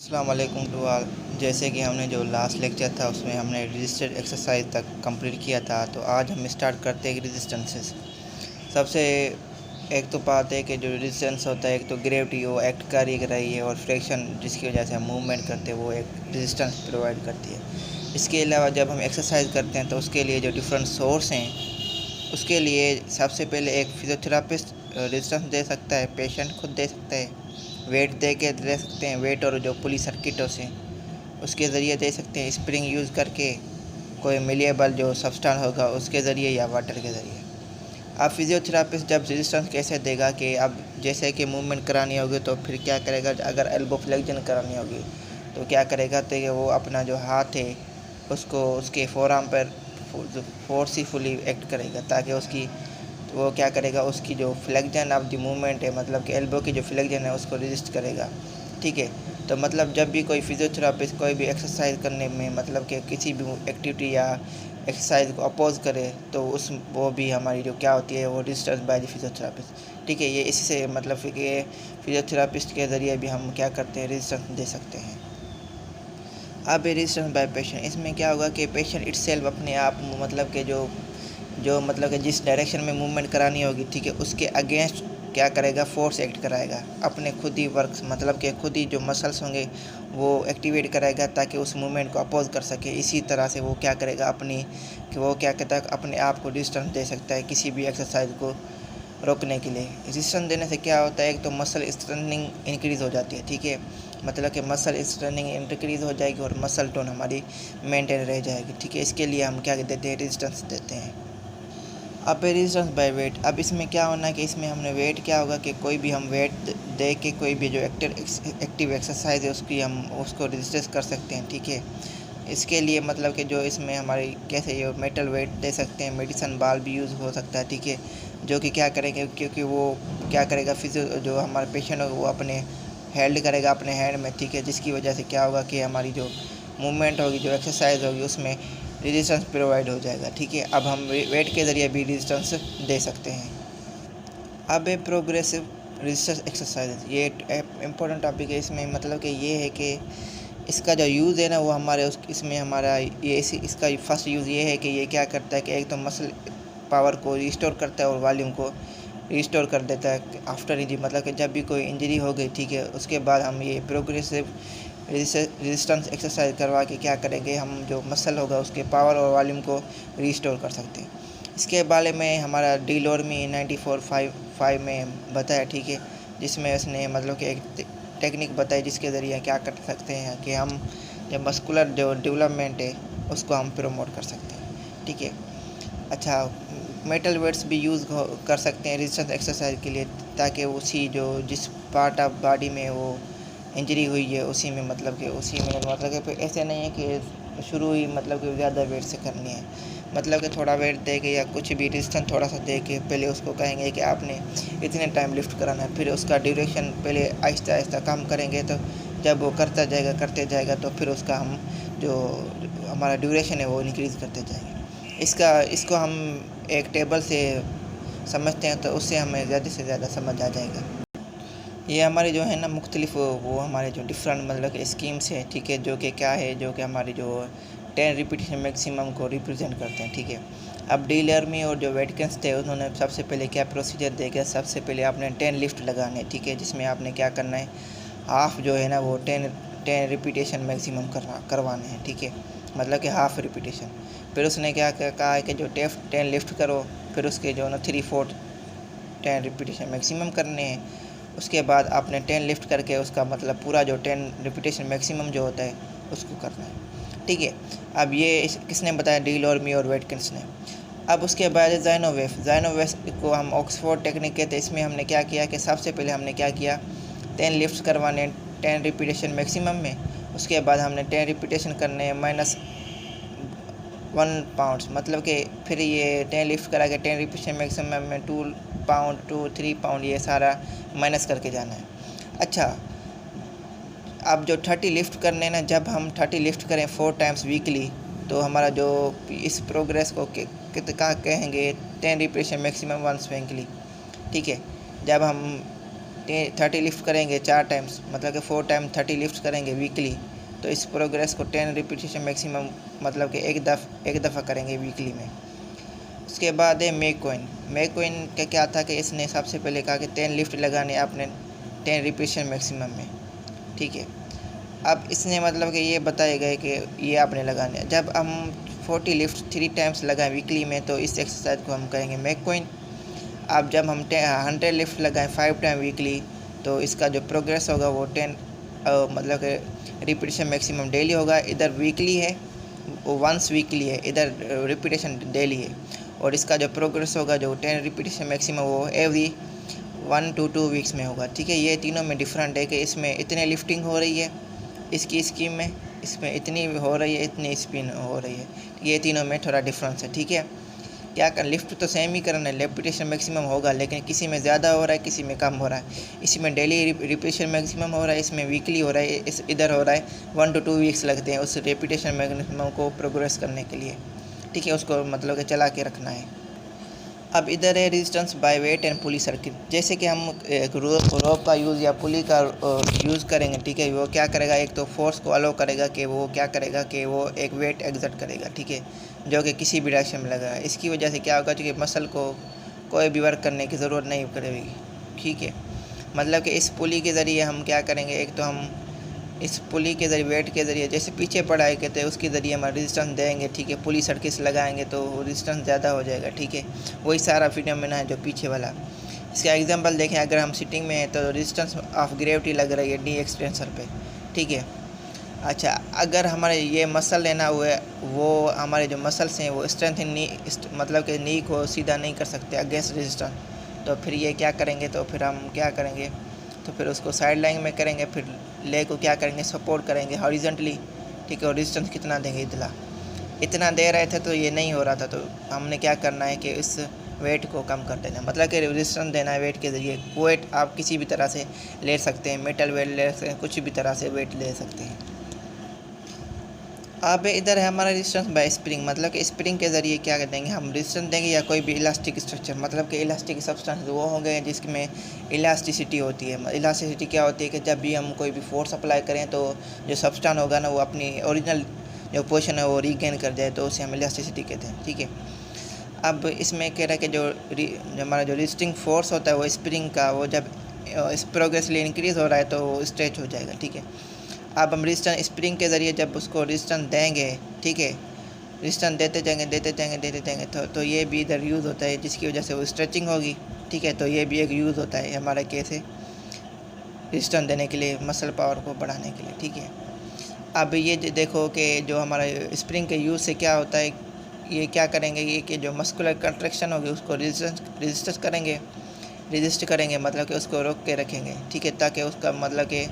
अस्सलाम वालेकुम to all. जैसे कि हमने जो लास्ट लेक्चर था उसमें हमने रजिस्टेड एक्सरसाइज तक कंप्लीट किया था, तो आज हम स्टार्ट करते हैं रेजिस्टेंसेस। सबसे एक तो बात है कि जो रेजिस्टेंस होता है, एक तो ग्रेविटी वो एक्ट कर रही है और फ्रिक्शन जिसकी वजह से हम मूवमेंट करते हैं वो एक रेजिस्टेंस प्रोवाइड करती है। इसके अलावा जब हम एक्सरसाइज करते हैं तो उसके लिए जो डिफरेंट सोर्स हैं, उसके लिए सबसे पहले एक फिजियोथेरापिस्ट रेजिस्टेंस दे सकता है, पेशेंट खुद दे सकता है, वेट दे के दे सकते हैं, वेट और जो पुली सर्किटों से उसके ज़रिए दे सकते हैं, स्प्रिंग यूज़ करके कोई मिलिएबल जो सब्सटेंस होगा उसके ज़रिए या वाटर के ज़रिए। अब फिजियोथेरापिस्ट जब रेजिस्टेंस कैसे देगा कि अब जैसे कि मूवमेंट करानी होगी तो फिर क्या करेगा, अगर एल्बो फ्लेक्जन करानी होगी तो क्या करेगा, तो कि वो अपना जो हाथ है उसको उसके फोरआर्म पर फोर्सफुली एक्ट करेगा, ताकि उसकी वो क्या करेगा, उसकी जो फ्लेक्जन ऑफ द मूवमेंट है, मतलब कि एल्बो की जो फ्लेक्जन है उसको रजिस्ट करेगा। ठीक है, तो मतलब जब भी कोई फिजियोथेरापिस्ट कोई भी एक्सरसाइज करने में, मतलब कि किसी भी एक्टिविटी या एक्सरसाइज को अपोज करे, तो उस वो भी हमारी जो क्या होती है वो रजिस्टर्ड बाय द फिजियोथेरापिस्ट। ठीक है, ये इससे मतलब कि फिजियोथेरापिस्ट के ज़रिए भी हम क्या करते हैं, रजिस्टेंस दे सकते हैं। अब रजिस्टेंस बाय पेशेंट, इसमें क्या होगा कि पेशेंट इटसेल्फ अपने आप, मतलब कि जो जो मतलब कि जिस डायरेक्शन में मूवमेंट करानी होगी, ठीक है, उसके अगेंस्ट क्या करेगा, फोर्स एक्ट कराएगा, अपने खुद ही वर्क, मतलब कि खुद ही जो मसल्स होंगे वो एक्टिवेट कराएगा ताकि उस मूवमेंट को अपोज कर सके। इसी तरह से वो क्या करेगा, अपनी कि वो क्या कहता है, अपने आप को डिस्टेंस दे सकता है किसी भी एक्सरसाइज को रोकने के लिए। रेजिस्टेंस देने से क्या होता है, एक तो मसल स्ट्रेंथनिंग इंक्रीज़ हो जाती है। ठीक है, मतलब कि मसल स्ट्रेंथनिंग इंक्रीज़ हो जाएगी और मसल टोन हमारी मेंटेन रह जाएगी। ठीक है, इसके लिए हम क्या देते हैं, रेजिस्टेंस देते हैं। अब रेजिस्टेंस बाय वेट, अब इसमें क्या होना है कि इसमें हमने वेट क्या होगा कि कोई भी हम वेट दे के कोई भी जो एक्टिव एक्सरसाइज है उसको रजिस्टर कर सकते हैं। ठीक है, इसके लिए मतलब कि जो इसमें हमारी कैसे ये मेटल वेट दे सकते हैं, मेडिसिन बॉल भी यूज़ हो सकता है। ठीक है, जो कि क्या करेंगे, क्योंकि वो क्या करेगा, फिजियो जो हमारा पेशेंट होगा वो अपने हेल्ड करेगा अपने हैंड में। ठीक है, जिसकी वजह से क्या होगा कि हमारी जो मूवमेंट होगी, जो एक्सरसाइज होगी, उसमें रेजिस्टेंस प्रोवाइड हो जाएगा। ठीक है, अब हम वेट के ज़रिए भी रेजिस्टेंस दे सकते हैं। अब है प्रोग्रेसिव रेजिस्टेंस एक्सरसाइज, ये इम्पोर्टेंट टॉपिक है। इसमें मतलब कि ये है कि इसका जो यूज़ है ना वो हमारे इसमें हमारा ये इसका फर्स्ट यूज़ ये है कि ये क्या करता है कि एक तो मसल पावर को रिस्टोर करता है और वॉल्यूम को रिस्टोर कर देता है आफ्टर इंजरी, मतलब कि जब भी कोई इंजरी हो गई, ठीक है, उसके बाद हम ये प्रोग्रेसिव रेजिस्टेंस एक्सरसाइज करवा के क्या करेंगे, हम जो मसल होगा उसके पावर और वॉल्यूम को रिस्टोर कर सकते हैं। इसके बारे में हमारा डी लोरमी 94.5 में बताया। ठीक है, जिसमें उसने मतलब कि एक टेक्निक बताई जिसके ज़रिए क्या कर सकते हैं कि हम जो मस्कुलर जो डेवलपमेंट है उसको हम प्रमोट कर सकते हैं। ठीक है, अच्छा, मेटल वेट्स भी यूज़ कर सकते हैं रेजिस्टेंस एक्सरसाइज के लिए, ताकि उसी जो जिस पार्ट ऑफ बॉडी में वो इंजरी हुई है उसी में, मतलब कि उसी में, मतलब कि ऐसे नहीं है कि शुरू ही मतलब कि ज़्यादा वेट से करनी है, मतलब कि थोड़ा वेट दे के या कुछ भी रेजिस्टेंस थोड़ा सा दे के पहले उसको कहेंगे कि आपने इतने टाइम लिफ्ट कराना है, फिर उसका ड्यूरेशन पहले आहिस्ता आहिस्ता कम करेंगे, तो जब वो करते जाएगा तो फिर उसका हम जो हमारा ड्यूरेशन है वो इंक्रीज़ करते जाएंगे। इसको हम एक टेबल से समझते हैं तो उससे हमें ज़्यादा से ज़्यादा समझ आ जाएगा। ये हमारे जो है ना मुख्तलिफ वो हमारे जो डिफरेंट मतलब कि स्कीम्स है, ठीक है, जो कि क्या है, जो कि हमारी जो 10 रिपीटेशन मैक्सिमम को रिप्रेजेंट करते हैं। ठीक है, अब डी लर्मी और जो वेटकन्स थे उन्होंने सबसे पहले क्या प्रोसीजर देगा, सबसे पहले आपने 10 लिफ्ट लगाने। ठीक है, जिसमें आपने क्या करना है, हाफ़ जो है ना वो 10 रिपीटेशन मैक्सिमम करवाने हैं। ठीक है, मतलब कि हाफ़ रिपीटेशन। फिर उसने क्या कहा है कि जो 10 लिफ्ट करो, फिर उसके जो ना 3/4 10 रिपीटेशन मैक्सिमम करने हैं। उसके बाद आपने 10 लिफ्ट करके उसका मतलब पूरा जो 10 रिपीटेशन मैक्सिमम जो होता है उसको करना है। ठीक है, अब ये किसने बताया, डी लॉर्मी और वेटकिंस ने। अब उसके बाद ज़ाइनोवेफ को हम ऑक्सफोर्ड टेक्निक कहते हैं। इसमें हमने क्या किया कि सबसे पहले हमने क्या किया, 10 लिफ्ट करवाने 10 रिपीटेशन मैक्सिमम में, उसके बाद हमने 10 रिपीटेशन करने -1 पाउंड्स, मतलब कि फिर ये 10 लिफ्ट करा के 10 रिपीटेशन मैक्सिमम में 2 पाउंड 2-3 पाउंड ये सारा माइनस करके जाना है। अच्छा, अब जो 30 लिफ्ट करने ना, जब हम 30 लिफ्ट करें 4 टाइम्स वीकली, तो हमारा जो इस प्रोग्रेस को कहा कहेंगे 10 रिपीटेशन मैक्सिमम वंस वीकली। ठीक है, जब हम 30 लिफ्ट करेंगे 4 टाइम्स, मतलब कि 4 टाइम 30 लिफ्ट करेंगे वीकली, तो इस प्रोग्रेस को 10 रिपीटिशन मैक्सिमम मतलब कि एक दफ़ा करेंगे वीकली में। उसके बाद है मैकक्वेन। मैकक्वेन का क्या था कि इसने सबसे पहले कहा कि 10 लिफ्ट लगाने आपने 10 रिपीटिशन मैक्सिमम में, ठीक है। अब इसने मतलब कि ये बताया गया कि ये आपने लगाने, जब हम 40 लिफ्ट 3 टाइम्स लगाएं वीकली में तो इस एक्सरसाइज को हम करेंगे मैकक्वेन। अब जब हम 100 लिफ्ट लगाएं 5 टाइम वीकली तो इसका जो प्रोग्रेस होगा वो 10 मतलब कि रिपीटिशन मैक्सिमम डेली होगा। इधर वीकली है वो वंस वीकली है, इधर रिपीटिशन डेली है, और इसका जो प्रोग्रेस होगा जो 10 रिपीटिशन मैक्सिमम वो एवरी 1 to 2 वीक्स में होगा, ठीक है। ये तीनों में डिफरेंट है कि इसमें इतने लिफ्टिंग हो रही है इसकी स्कीम में, इसमें इतनी हो रही है, इतनी स्पिन हो रही है, ये तीनों में थोड़ा डिफरेंस है, ठीक है। क्या कर, लिफ्ट तो सेम ही करना है, रिपीटिशन मैक्सिमम होगा, लेकिन किसी में ज़्यादा हो रहा है किसी में कम हो रहा है। इसी में डेली रिपीटिशन मैक्सिमम हो रहा है, इसमें वीकली हो रहा है, इस इधर हो रहा है 1 to 2 वीक्स लगते हैं उस रिपीटिशन मैक्सिमम को प्रोग्रेस करने के लिए, ठीक है। उसको मतलब कि चला के रखना है। अब इधर है resistance by weight and pulley circuit. जैसे कि हम एक रोप का यूज़ या पुली का यूज़ करेंगे, ठीक है, वो क्या करेगा, एक तो फोर्स को अलो करेगा कि वो क्या करेगा कि वो एक वेट एग्जर्ट करेगा, ठीक है, जो कि किसी भी डायरेक्शन में लगा। इसकी वजह से क्या होगा कि मसल को कोई भी वर्क करने की ज़रूरत नहीं पड़ेगी, ठीक है। मतलब कि इस पुली के ज़रिए हम क्या करेंगे, एक तो हम इस पुली के ज़रिए वेट के ज़रिए जैसे पीछे पढ़ाई कहते हैं उसके ज़रिए हम रेजिस्टेंस देंगे, ठीक है। पुली सर्किट लगाएंगे तो रेजिस्टेंस ज़्यादा हो जाएगा, ठीक है। वही सारा फिनोमेना है जो पीछे वाला। इसका एग्जांपल देखें, अगर हम सिटिंग में हैं तो रेजिस्टेंस ऑफ ग्रेविटी लग रही है डी एक्सटेंसर पे, ठीक है। अच्छा, अगर हमारे ये मसल लेना हुआ है, वो हमारे जो मसल्स हैं वो स्ट्रेंथ मतलब कि नी को सीधा नहीं कर सकते अगेंस्ट रेजिस्टेंस, तो फिर ये क्या करेंगे, तो फिर हम क्या करेंगे, तो फिर उसको साइड लाइन में करेंगे, फिर ले को क्या करेंगे, सपोर्ट करेंगे हॉरिजॉन्टली, ठीक है। और रेजिस्टेंस कितना देंगे, इतना दे रहे थे तो ये नहीं हो रहा था, तो हमने क्या करना है कि इस वेट को कम कर देना, मतलब कि रेजिस्टेंस देना है वेट के ज़रिए। वेट आप किसी भी तरह से ले सकते हैं, मेटल वेट ले सकते हैं, कुछ भी तरह से वेट ले सकते हैं। अब इधर है हमारा रेजिस्टेंस बाय स्प्रिंग, मतलब कि स्प्रिंग के ज़रिए क्या कर देंगे हम, रेजिस्टेंस देंगे या कोई भी इलास्टिक स्ट्रक्चर, मतलब कि इलास्टिक सब्सटेंस वो होंगे जिसमें इलास्टिसिटी होती है। इलास्टिसिटी क्या होती है कि जब भी हम कोई भी फोर्स अप्लाई करें तो जो सब्सटेंस होगा ना वो अपनी ओरिजिनल जो पोजीशन है वो रीगेन कर जाए, तो उसे हम इलास्टिसिटी कहते हैं, ठीक है। अब इसमें कह रहा है कि जो हमारा जो रेजिस्टिंग फोर्स होता है वो स्प्रिंग का, वो जब प्रोग्रेसली इंक्रीज़ हो रहा है तो वो स्ट्रेच हो जाएगा, ठीक है। अब हम रेजिस्टेंस स्प्रिंग के ज़रिए जब उसको रेजिस्टेंस देंगे, ठीक है, रेजिस्टेंस देते जाएंगे तो ये भी इधर यूज़ होता है, जिसकी वजह से वो स्ट्रेचिंग होगी, ठीक है। तो ये भी एक यूज़ होता है हमारा कैसे रेजिस्टेंस देने के लिए, मसल पावर को बढ़ाने के लिए, ठीक है। अब ये देखो कि जो हमारा स्प्रिंग के यूज़ से क्या होता है, ये क्या करेंगे, ये कि जो मस्कुलर कंट्रैक्शन होगी उसको रेजिस्ट करेंगे, मतलब कि उसको रोक के रखेंगे, ठीक है, ताकि उसका मतलब कि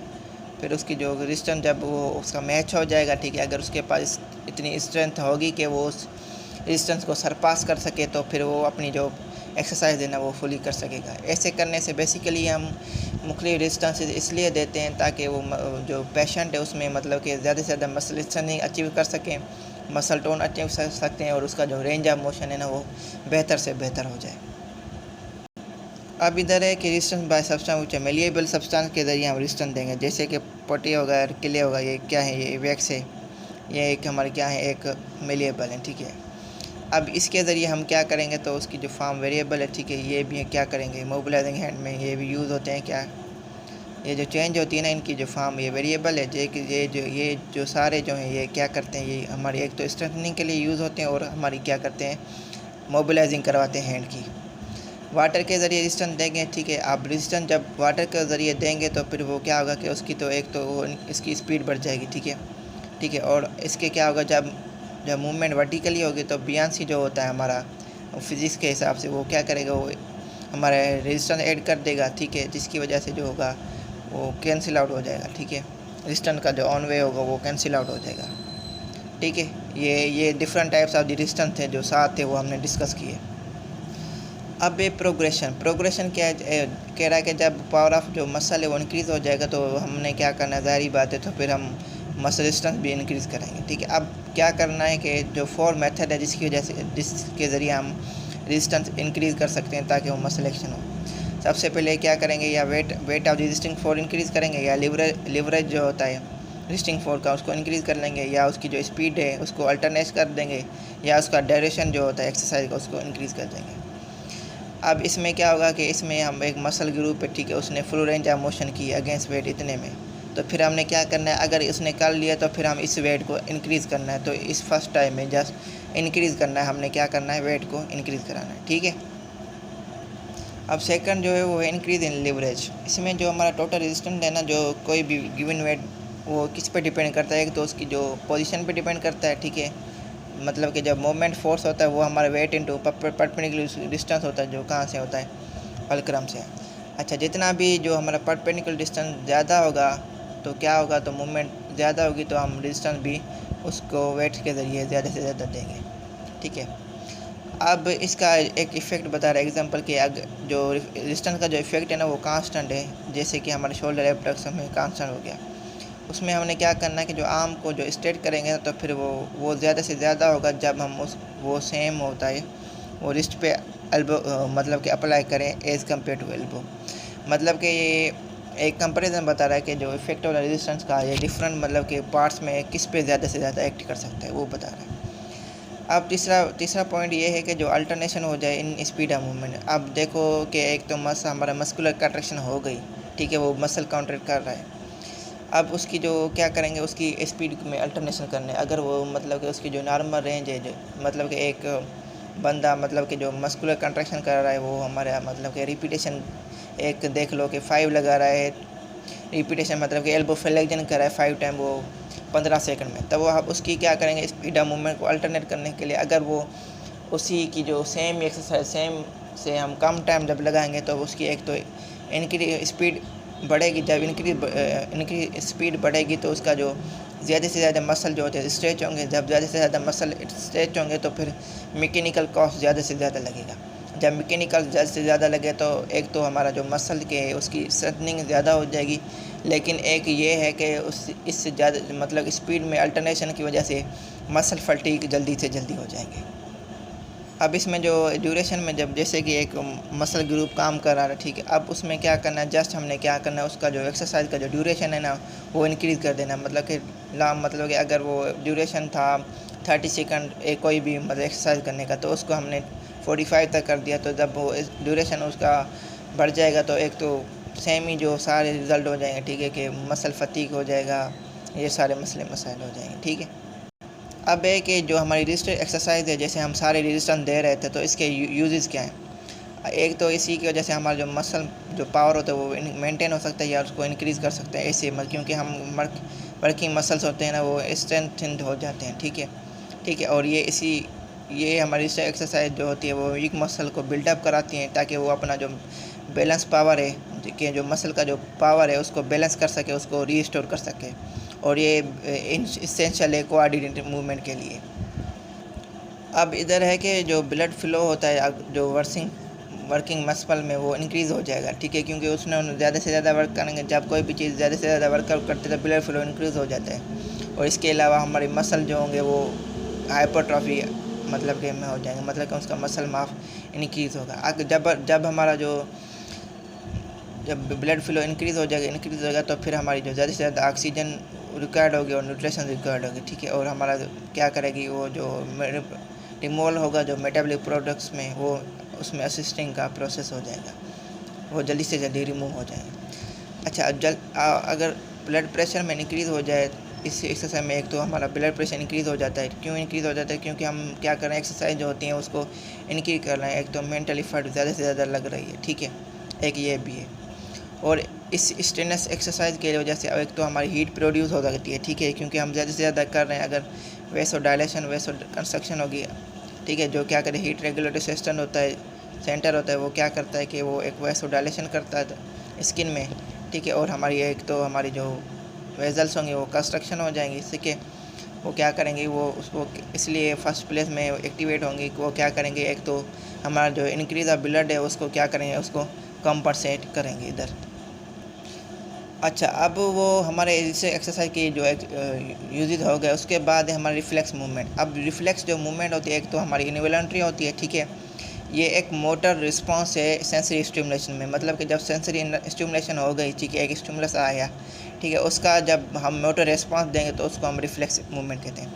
फिर उसकी जो रेजिस्टेंस जब वो उसका मैच हो जाएगा, ठीक है, अगर उसके पास इतनी स्ट्रेंथ होगी कि वो उस रेजिस्टेंस को सरपास कर सके तो फिर वो अपनी जो एक्सरसाइज है ना वो फुली कर सकेगा। ऐसे करने से बेसिकली हम मुख्तलिफ रेजिस्टेंस इसलिए देते हैं ताकि वो जो पेशेंट है उसमें मतलब कि ज़्यादा से ज़्यादा मसल स्ट्रेंथ अचीव कर सकें, मसल टोन अचीव कर सकते हैं, और उसका जो रेंज ऑफ मोशन है ना वो बेहतर से बेहतर हो जाए। अब इधर है कि resistance bye substance malleable substance के ज़रिए हम रेजिस्टेंस देंगे, जैसे कि पट्टी होगा, क्ले होगा, ये क्या है, ये वैक्स है, ये एक हमारे क्या है, एक मेलिएबल है, ठीक है। अब इसके ज़रिए हम क्या करेंगे, तो उसकी जो फॉर्म वेरिएबल है, ठीक है, ये भी क्या करेंगे, मोबिलाइजिंग हैंड में ये भी यूज़ होते हैं, क्या ये जो चेंज होती है ना इनकी जो फॉर्म, ये वेरिएबल है, ये जो सारे जो हैं ये क्या करते हैं, ये हमारी एक तो स्ट्रेंथनिंग के लिए यूज़ होते हैं और हमारी क्या करते हैं, मोबिलाइजिंग करवाते हैं हैंड की। वाटर के ज़रिए रेजिस्टेंस देंगे, ठीक है। आप रेजिस्टेंस जब वाटर के ज़रिए देंगे तो फिर वो क्या होगा कि उसकी तो एक तो वो इसकी स्पीड बढ़ जाएगी, ठीक है। और इसके क्या होगा, जब मूवमेंट वर्टिकली होगी तो बियांसी जो होता है हमारा फिज़िक्स के हिसाब से वो क्या करेगा, वो हमारा रेजिस्टेंस ऐड कर देगा, ठीक है, जिसकी वजह से जो होगा वो कैंसिल आउट हो जाएगा, ठीक है। रेजिस्टेंस का जो ऑन वे होगा वो कैंसिल आउट हो जाएगा, ठीक है। ये डिफरेंट टाइप्स ऑफ रेजिस्टेंस थे जो 7 थे वो हमने डिस्कस किए। अब ये प्रोग्रेशन क्या है, कह रहा है कि जब पावर ऑफ जो मसल है वो इंक्रीज़ हो जाएगा तो हमने क्या करना है, ज़ाहिर बात है, तो फिर हम मसल रेजिस्टेंस भी इंक्रीज़ करेंगे, ठीक है। अब क्या करना है कि जो 4 मेथड है जिसके ज़रिए हम रेजिस्टेंस इंक्रीज़ कर सकते हैं ताकि वो मसल एक्शन हो। सबसे पहले क्या करेंगे, या weight of resisting force increase करेंगे, या लिवरेज जो होता है रेजिस्टिंग फोर्स का उसको इंक्रीज़ कर लेंगे, या उसकी जो स्पीड है उसको अल्टरनेट कर देंगे, या उसका ड्यूरेशन जो होता है एक्सरसाइज का उसको इंक्रीज़ कर देंगे। अब इसमें क्या होगा कि इसमें हम एक मसल ग्रुप है, ठीक है, उसने फुल रेंज ऑफ मोशन की अगेंस्ट वेट इतने में, तो फिर हमने क्या करना है, अगर उसने कर लिया तो फिर हम इस वेट को इंक्रीज़ करना है। तो इस फर्स्ट टाइम में जस्ट इंक्रीज़ करना है, हमने क्या करना है, वेट को इंक्रीज़ कराना है, ठीक है। अब सेकंड जो है वो है इंक्रीज़ इन लिवरेज। इसमें जो हमारा टोटल रेजिस्टेंस है ना, जो कोई भी गिवन वेट वो किस पे डिपेंड करता है, एक तो उसकी जो पोजीशन पे डिपेंड करता है, ठीक है, मतलब कि जब मोमेंट फोर्स होता है वो हमारा वेट इंटू परपेंडिकुलर डिस्टेंस होता है, जो कहाँ से होता है, फलक्रम से। अच्छा, जितना भी जो हमारा परपेंडिकुलर डिस्टेंस ज़्यादा होगा तो क्या होगा, तो मूवमेंट ज़्यादा होगी तो हम डिस्टेंस भी उसको वेट के ज़रिए ज़्यादा से ज़्यादा देंगे, ठीक है। अब इसका एक इफ़ेक्ट बता रहा है एग्जांपल कि अगर जो डिस्टेंस का जो इफ़ेक्ट है ना वो कांस्टेंट है, जैसे कि हमारे शोल्डर एब्डक्शन में कांस्टेंट हो गया, उसमें हमने क्या करना है कि जो आर्म को जो स्ट्रेट करेंगे तो फिर वो ज़्यादा से ज़्यादा होगा जब हम वो सेम होता है वो रिस्ट पे एल्बो मतलब कि अप्लाई करें एज़ कम्पेयर टू एल्बो। मतलब कि ये एक कंपैरिजन बता रहा है कि जो इफेक्ट और रेजिस्टेंस का ये डिफरेंट मतलब कि पार्ट्स में किस पे ज़्यादा से ज़्यादा एक्ट कर सकता है वो बता रहा है। अब तीसरा पॉइंट ये है कि जो अल्टरनेशन हो जाए इन स्पीड ऑफ मूवमेंट। अब देखो कि एक तो हमारा मस्कुलर कंट्रैक्शन हो गई, ठीक है, वो मसल कॉन्ट्रैक्ट कर रहा है। अब उसकी जो क्या करेंगे, उसकी स्पीड में अल्टरनेशन करने, अगर वो मतलब कि उसकी जो नॉर्मल रेंज है, जो मतलब कि एक बंदा मतलब कि जो मस्कुलर कंट्रैक्शन कर रहा है वो हमारा मतलब कि रिपीटेशन एक देख लो कि 5 लगा रहा है, रिपीटेशन मतलब कि एल्बो फ्लेक्शन कर रहा है 5 टाइम वो 15 सेकंड में, तब वो आप उसकी क्या करेंगे, स्पीड ऑफ मूवमेंट को अल्टरनेट करने के लिए अगर वो उसी की जो सेम एक्सरसाइज सेम से हम कम टाइम जब लगाएंगे तो उसकी एक तो इनकी स्पीड बढ़ेगी। जब इनकी स्पीड बढ़ेगी तो उसका जो ज़्यादा से ज़्यादा मसल जो होते हैं स्ट्रेच होंगे, जब ज़्यादा से ज़्यादा मसल स्ट्रेच होंगे तो फिर मैकेनिकल कॉस्ट ज़्यादा से ज़्यादा लगेगा। जब मैकेनिकल ज़्यादा से ज़्यादा लगे तो एक तो हमारा जो मसल के उसकी स्ट्रेंथनिंग ज़्यादा हो जाएगी, लेकिन एक ये है कि इससे ज़्यादा मतलब स्पीड में अल्टरनेशन की वजह से मसल फटीग जल्दी से जल्दी हो जाएंगे। अब इसमें जो ड्यूरेशन में जब जैसे कि एक मसल ग्रुप काम कर रहा है, ठीक है, अब उसमें क्या करना है, जस्ट हमने क्या करना है, उसका जो एक्सरसाइज का जो ड्यूरेशन है ना वो इंक्रीज़ कर देना। मतलब कि मतलब कि अगर वो ड्यूरेशन था 30 सेकंड एक कोई भी मतलब एक्सरसाइज करने का, तो उसको हमने 45 तक कर दिया। तो जब वो ड्यूरेशन उसका बढ़ जाएगा तो एक तो सेम ही जो सारे रिज़ल्ट हो जाएंगे, ठीक है, कि मसल फटीग हो जाएगा, ये सारे मसले मसाइल हो जाएंगे, ठीक है। अब है कि जो हमारी रेजिस्टेंस एक्सरसाइज है, जैसे हम सारे रेजिस्टेंस दे रहे थे, तो इसके यूजेस क्या हैं। एक तो इसी की वजह से हमारा जो मसल जो पावर होता है वो मेंटेन हो सकता है या उसको इंक्रीज़ कर सकते हैं ऐसे, क्योंकि हम वर्किंग मसल्स होते हैं ना वो स्ट्रेंथेंड हो जाते हैं, ठीक है। और ये हमारी एक्सरसाइज जो होती है वो वीक मसल को बिल्डअप कराती हैं ताकि वो अपना जो बैलेंस पावर है कि जो मसल का जो पावर है उसको बैलेंस कर सके, उसको रीस्टोर कर सके, और ये इसेंशियल है कोऑर्डिनेटेड मूवमेंट के लिए। अब इधर है कि जो ब्लड फ्लो होता है जो वर्किंग मसल में वो इंक्रीज़ हो जाएगा, ठीक है, क्योंकि उसने ज़्यादा से ज़्यादा वर्क करेंगे। जब कोई भी चीज़ ज़्यादा से ज़्यादा वर्कआउट करते हैं तो ब्लड फ्लो इंक्रीज़ हो जाता है। और इसके अलावा हमारे मसल जो होंगे वो हाइपरट्रॉफी मतलब कि में हो जाएंगे, मतलब कि उसका मसल माफ इंक्रीज़ होगा। जब हमारा जब ब्लड फ्लो इंक्रीज़ होगा तो फिर हमारी जो ज़्यादा से ज़्यादा ऑक्सीजन रिक्वायर्ड होगी और न्यूट्रिशन रिक्वायर्ड होगी, ठीक है। और हमारा क्या करेगी वो जो रिमूवल होगा जो मेटाबॉलिक प्रोडक्ट्स में वो उसमें असिस्टिंग का प्रोसेस हो जाएगा, वो जल्दी से जल्दी रिमूव हो जाएगा। अच्छा, अगर ब्लड प्रेशर में इंक्रीज़ हो जाए इस एक्सरसाइज में, एक तो हमारा ब्लड प्रेशर इंक्रीज़ हो जाता है। क्यों इंक्रीज़ हो जाता है, क्योंकि हम क्या कर रहे हैं, एक्सरसाइज जो होती हैं उसको इंक्रीज़ कर रहे हैं। एक तो मेंटल एफर्ट ज़्यादा से ज़्यादा लग रही है, ठीक है, एक ये भी है। और इस स्ट्रेनस एक्सरसाइज की वजह से एक तो हमारी हीट प्रोड्यूस हो सकती है, ठीक है, क्योंकि हम ज़्यादा से ज़्यादा कर रहे हैं। अगर वेसो डायलेशन वेसो कंस्ट्रक्शन होगी, ठीक है, जो क्या करे हीट रेगुलेटरी सिस्टम होता है सेंटर होता है, वो क्या करता है कि वो एक वेसो डायलेशन करता है स्किन में, ठीक है। और हमारी एक तो हमारी जो वेजल्स होंगे वो कंस्ट्रक्शन हो जाएंगी, ठीक है, वो क्या करेंगे वो उसको इसलिए फर्स्ट प्लेस में एक्टिवेट होंगी। वो क्या करेंगे, एक तो हमारा जो इंक्रीज़ ऑफ ब्लड है उसको क्या करेंगे, उसको कंपनसेट करेंगे इधर। अच्छा, अब वो हमारे इससे एक्सरसाइज की जो यूजेज हो गए, उसके बाद है हमारी रिफ्लेक्स मूवमेंट। अब रिफ्लेक्स जो मूवमेंट होती है, एक तो हमारी इनवॉलंटरी होती है, ठीक है, ये एक मोटर रिस्पॉन्स है सेंसरी स्टिमुलेशन में। मतलब कि जब सेंसरी स्टिमुलेशन हो गई, ठीक है, एक स्टिमुलस आया, ठीक है, उसका जब हम मोटर रिस्पॉन्स देंगे तो उसको हम रिफ्लेक्स मूवमेंट कहते हैं।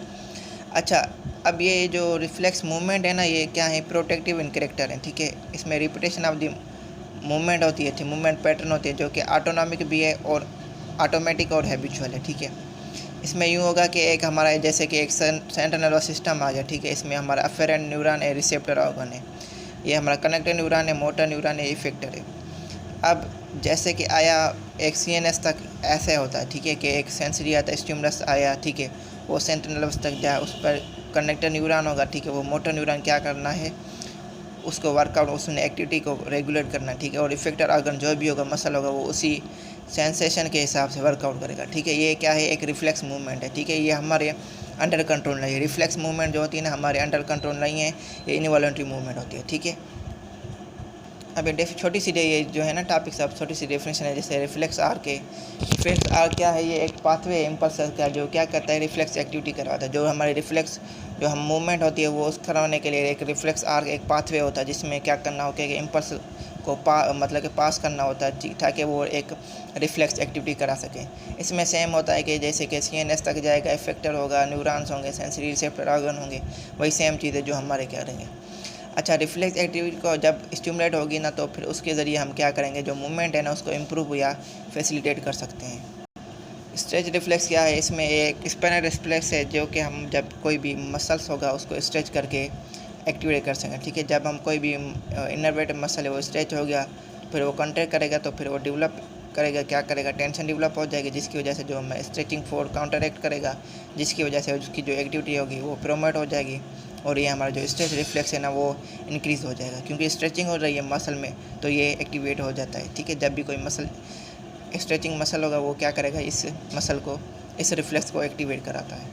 अच्छा, अब ये जो रिफ्लेक्स मूवमेंट है ना, ये क्या है, प्रोटेक्टिव इन कैरेक्टर है, ठीक है। इसमें रिपीटेशन ऑफ द मूवमेंट होती है, मूवमेंट पैटर्न होती है, जो कि ऑटोनॉमिक भी है और ऑटोमेटिक और हैबिचुअल है, ठीक है। इसमें यूँ होगा कि एक हमारा जैसे कि एक सेंट्रल नर्वस सिस्टम आ गया, ठीक है। इसमें हमारा अफेरेंट न्यूरॉन है, रिसेप्टर ऑर्गन है, ये हमारा कनेक्टर न्यूरॉन है, मोटर न्यूरॉन है, इफेक्टर है। अब जैसे कि आया एक CNS तक ऐसे होता है, ठीक है, कि एक सेंसरी आता है, स्टिमुलस आया, ठीक है, वो सेंट्रल नर्वस तक जाए, उस पर कनेक्टर न्यूरॉन होगा, ठीक है, वो मोटर न्यूरॉन क्या करना है, उसको वर्कआउट, उसने एक्टिविटी को रेगुलेट करना है, ठीक है। और इफेक्टर ऑर्गन जो भी होगा, मसल होगा, वो उसी सेंसेशन के हिसाब से वर्कआउट करेगा, ठीक है। ये क्या है, एक रिफ्लेक्स मूवमेंट है, ठीक है। ये हमारे अंडर कंट्रोल नहीं है। रिफ्लेक्स मूवमेंट जो होती है ना, हमारे अंडर कंट्रोल नहीं है, ये इनवॉलंटरी मूवमेंट होती है, ठीक है। अब ये छोटी सी ये जो है ना टॉपिक सब छोटी सी डेफिनेशन है। जैसे रिफ्लेक्स आर के, रिफ्लेक्स आर क्या है, ये एक पाथवे इम्पल्स का जो क्या करता है, रिफ्लेक्स एक्टिविटी करवाता है। जो हमारे रिफ्लेक्स जो हम मूवमेंट होती है वो उस करवाने के लिए एक रिफ्लेक्स आर एक पाथवे होता है, जिसमें क्या करना होता है कि इम्पल्स को मतलब कि पास करना होता है, ताकि वो एक रिफ्लेक्स एक्टिविटी करा सके। इसमें सेम होता है कि जैसे कि CNS तक जाएगा, इफेक्टर होगा, न्यूरॉन्स होंगे, सेंसरी रिसेप्टर ऑर्गन होंगे, वही सेम चीज़ है जो हमारे क्या करेंगे। अच्छा, रिफ्लेक्स एक्टिविटी को जब स्टिमुलेट होगी ना, तो फिर उसके ज़रिए हम क्या करेंगे, जो मूवमेंट है ना उसको इम्प्रूव या फैसिलिटेट कर सकते हैं। स्ट्रेच रिफ्लेक्स क्या है, इसमें एक स्पेनर रिफ्लेक्स है, जो कि हम जब कोई भी मसल्स होगा उसको स्ट्रेच करके एक्टिवेट कर सकें, ठीक है। जब हम कोई भी इनर्वेट मसल है वो स्ट्रेच हो गया, फिर वो कॉन्ट्रैक्ट करेगा, तो फिर वो डेवलप करेगा, क्या करेगा, टेंशन डेवलप हो जाएगी, जिसकी वजह से जो हमें स्ट्रेचिंग फोर्स काउंटरएक्ट करेगा, जिसकी वजह से उसकी जो एक्टिविटी होगी वो प्रोमोट हो जाएगी, और ये हमारा जो स्ट्रेच रिफ्लेक्स है ना वो इंक्रीज़ हो जाएगा, क्योंकि स्ट्रेचिंग हो रही है मसल में, तो ये एक्टिवेट हो जाता है, ठीक है। जब भी कोई मसल स्ट्रेचिंग मसल होगा, वो क्या करेगा, इस मसल को, इस रिफ्लेक्स को एक्टिवेट कराता है।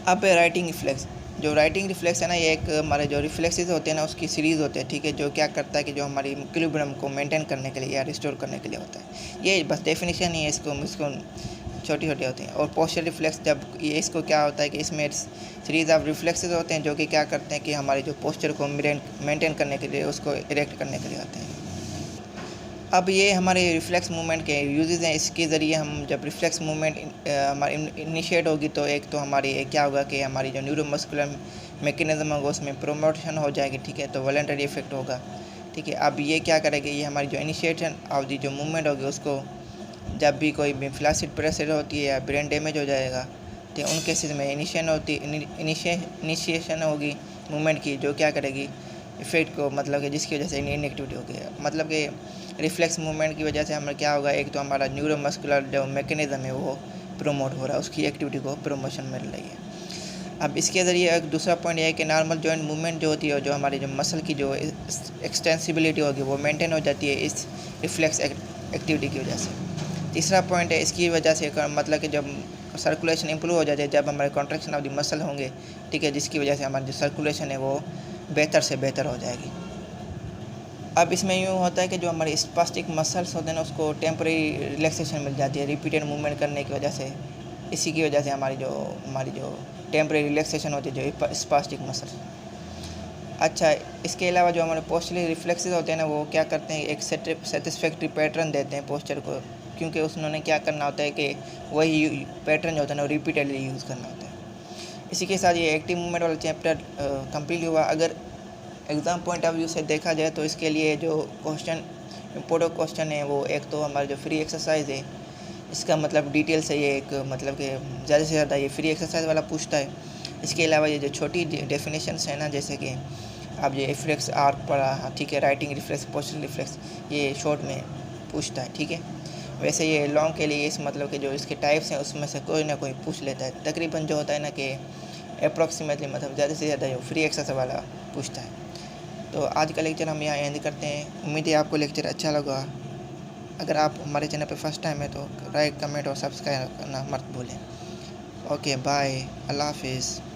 अब राइटिंग रिफ्लेक्स, जो राइटिंग रिफ्लेक्स है ना, ये एक हमारे जो रिफ्लेक्सेस होते हैं ना उसकी सीरीज़ होते हैं, ठीक है, जो क्या करता है कि जो हमारी इक्विलिब्रियम को मेंटेन करने के लिए या रिस्टोर करने के लिए होता है। ये बस डेफिनेशन ही है, इसको छोटी छोटी होती हैं। और पोस्चर रिफ्लेक्स, जब ये इसको क्या होता है कि इसमें सीरीज़ ऑफ रिफ्लेक्सेस होते हैं, जो कि क्या करते हैं कि हमारे जो पोस्चर को मेंटेन करने के लिए, उसको इरेक्ट करने के लिए होते हैं। अब ये हमारे रिफ्लेक्स मूवमेंट के यूजेस हैं। इसके ज़रिए हम जब रिफ्लेक्स मूवमेंट हमारी इनिशिएट होगी, तो एक तो हमारी क्या होगा कि हमारी जो न्यूरोमस्कुलर मैकेनिज्म होगा उसमें प्रोमोशन हो जाएगी, ठीक है, तो वॉलंटरी इफेक्ट होगा, ठीक है। अब ये क्या करेगी, ये हमारी जो इनिशिएशन ऑफ दी जो मूवमेंट होगी, उसको जब भी कोई भी फ्लैसिड प्रेशर होती है या ब्रेन डैमेज हो जाएगा, तो उन केसेस में इनिशिएशन होगी मूवमेंट की, जो क्या करेगी, इफेक्ट को, मतलब कि जिसकी वजह से इनएक्टिविटी होगी। मतलब कि रिफ्लेक्स मूवमेंट की वजह से हमें क्या होगा, एक तो हमारा न्यूरोमस्कुलर जो मैकेनिज्म है वो प्रोमोट हो रहा है, उसकी एक्टिविटी को प्रमोशन मिल रही है। अब इसके ज़रिए एक दूसरा पॉइंट ये है कि नॉर्मल जॉइंट मूवमेंट जो होती है, जो हमारी जो मसल की जो एक्सटेंसिबिलिटी होगी वो मेंटेन हो जाती है इस रिफ्लेक्स एक्टिविटी की वजह से। तीसरा पॉइंट है, इसकी वजह से मतलब कि जब सर्कुलेशन इंप्रूव हो जाती है, जब हमारे कॉन्ट्रैक्शन ऑफ द मसल होंगे, ठीक है, जिसकी वजह से हमारी जो सर्कुलेशन है वो बेहतर से बेहतर हो जाएगी। अब इसमें यूँ होता है कि जो हमारे स्पास्टिक मसल्स होते हैं ना, उसको टेम्परेरी रिलैक्सेशन मिल जाती है रिपीटेड मूवमेंट करने की वजह से। इसी की वजह से हमारी जो टेम्परेरी रिलैक्सेशन होती है जो स्पास्टिक मसल। अच्छा, इसके अलावा जो हमारे पोस्चरल रिफ्लेक्सेस होते हैं ना, वो क्या करते हैं, एक सेटिस्फैक्ट्री पैटर्न देते हैं पोस्चर को, क्योंकि उन्होंने क्या करना होता है कि वही पैटर्न जो होता है ना रिपीटेडली यूज़ करना होता है। इसी के साथ ये एक्टिव मूवमेंट वाला चैप्टर कंप्लीट हुआ। अगर एग्ज़ाम पॉइंट ऑफ व्यू से देखा जाए तो इसके लिए जो इम्पोर्टेंट क्वेश्चन है, वो एक तो हमारा जो फ्री एक्सरसाइज है, इसका मतलब डिटेल से ये एक मतलब कि ज़्यादा से ज़्यादा ये फ्री एक्सरसाइज वाला पूछता है। इसके अलावा ये जो छोटी डेफिनेशंस है ना, जैसे कि आप ये रिफ्लेक्स आर्क पढ़ा, ठीक है, राइटिंग रिफ्लेक्स, पोस्चरल रिफ्लेक्स, ये शॉर्ट में पूछता है, ठीक है। वैसे ये लॉन्ग के लिए इस मतलब कि जो इसके टाइप्स हैं उसमें से कोई ना कोई पूछ लेता है। तकरीबन जो होता है ना कि अप्रॉक्सीमेटली मतलब ज़्यादा से ज़्यादा जो फ्री एक्सरसाइज वाला पूछता है। तो आज का लेक्चर हम यहाँ एंड करते हैं। उम्मीद है आपको लेक्चर अच्छा लगा। अगर आप हमारे चैनल पर फर्स्ट टाइम है तो लाइक, कमेंट और सब्सक्राइब करना मत भूलें। ओके, बाय, अल्लाह हाफिज़।